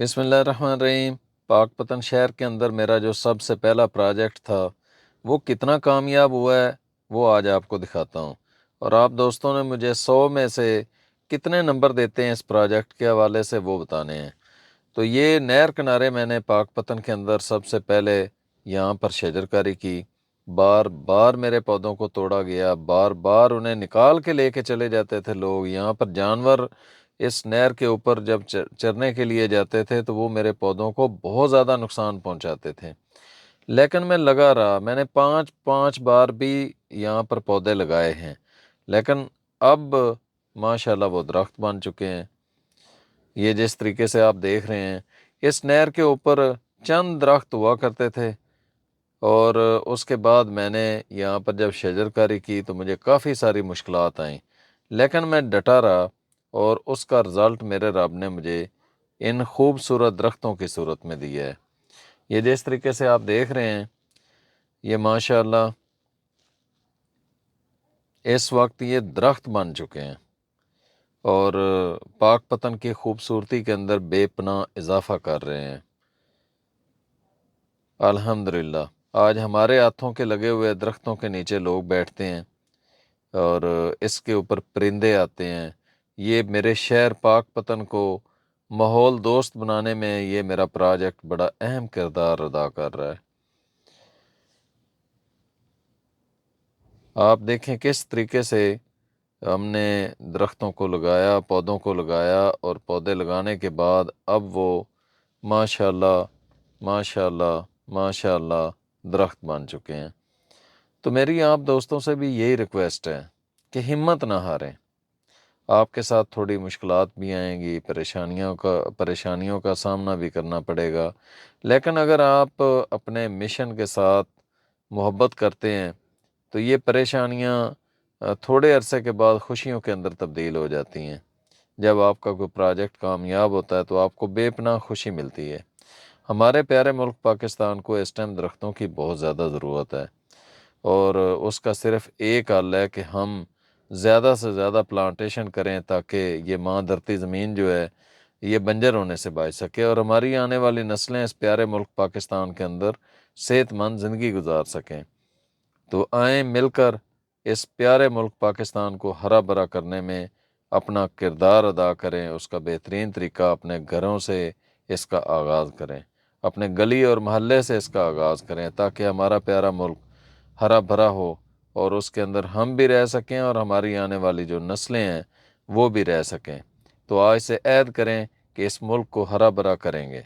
बिस्मिल्लाह रहमान रहीम। पाकपतन शहर के अंदर मेरा जो सबसे पहला प्रोजेक्ट था वो कितना कामयाब हुआ है वो आज आपको दिखाता हूँ। और आप दोस्तों ने मुझे 100 में से कितने नंबर देते हैं इस प्रोजेक्ट के हवाले से वो बताने हैं। तो ये नहर किनारे मैंने पाकपतन के अंदर सबसे पहले यहाँ पर शजरकारी की। बार बार मेरे पौधों को तोड़ा गया, बार बार उन्हें निकाल के लेके चले जाते थे लोग। यहाँ पर जानवर इस नहर के ऊपर जब चरने के लिए जाते थे तो वो मेरे पौधों को बहुत ज़्यादा नुकसान पहुँचाते थे। लेकिन मैं लगा रहा, मैंने पाँच पाँच बार भी यहाँ पर पौधे लगाए हैं, लेकिन अब माशाल्लाह वो दरख्त बन चुके हैं। ये जिस तरीके से आप देख रहे हैं, इस नहर के ऊपर चंद दरख्त हुआ करते थे। और उसके बाद मैंने यहाँ पर जब शजरकारी की तो मुझे काफ़ी सारी मुश्किलात आईं, लेकिन मैं डटा रहा और उसका रिज़ल्ट मेरे रब ने मुझे इन खूबसूरत दरख्तों की सूरत में दिया है। ये जिस तरीके से आप देख रहे हैं, ये माशाल्लाह इस वक्त ये दरख्त बन चुके हैं और पाकपतन की खूबसूरती के अंदर बेपनाह इजाफा कर रहे हैं। अल्हम्दुलिल्लाह आज हमारे हाथों के लगे हुए दरख्तों के नीचे लोग बैठते हैं और इसके ऊपर परिंदे आते हैं। ये मेरे शहर पाकपतन को माहौल दोस्त बनाने में ये मेरा प्रोजेक्ट बड़ा अहम किरदार अदा कर रहा है। आप देखें किस तरीके से हमने दरख्तों को लगाया, पौधों को लगाया और पौधे लगाने के बाद अब वो माशाल्लाह माशाल्लाह माशाल्लाह दरख्त बन चुके हैं। तो मेरी आप दोस्तों से भी यही रिक्वेस्ट है कि हिम्मत ना हारें। आपके साथ थोड़ी मुश्किलात भी आएंगी, परेशानियों का सामना भी करना पड़ेगा, लेकिन अगर आप अपने मिशन के साथ मोहब्बत करते हैं तो ये परेशानियां थोड़े अरसे के बाद खुशियों के अंदर तब्दील हो जाती हैं। जब आपका कोई प्रोजेक्ट कामयाब होता है तो आपको बेपनाह खुशी मिलती है। हमारे प्यारे मुल्क पाकिस्तान को इस टाइम दरख्तों की बहुत ज़्यादा ज़रूरत है और उसका सिर्फ़ एक हल है कि हम ज़्यादा से ज़्यादा प्लांटेशन करें ताकि ये माँ धरती ज़मीन जो है ये बंजर होने से बच सके और हमारी आने वाली नस्लें इस प्यारे मुल्क पाकिस्तान के अंदर सेहतमंद ज़िंदगी गुजार सकें। तो आएँ मिलकर इस प्यारे मुल्क पाकिस्तान को हरा भरा करने में अपना किरदार अदा करें। उसका बेहतरीन तरीका अपने घरों से इसका आगाज़ करें, अपने गली और महल्ले से इसका आगाज़ करें ताकि हमारा प्यारा मुल्क हरा भरा हो और उसके अंदर हम भी रह सकें और हमारी आने वाली जो नस्लें हैं वो भी रह सकें। तो आज से ऐद करें कि इस मुल्क को हरा भरा करेंगे।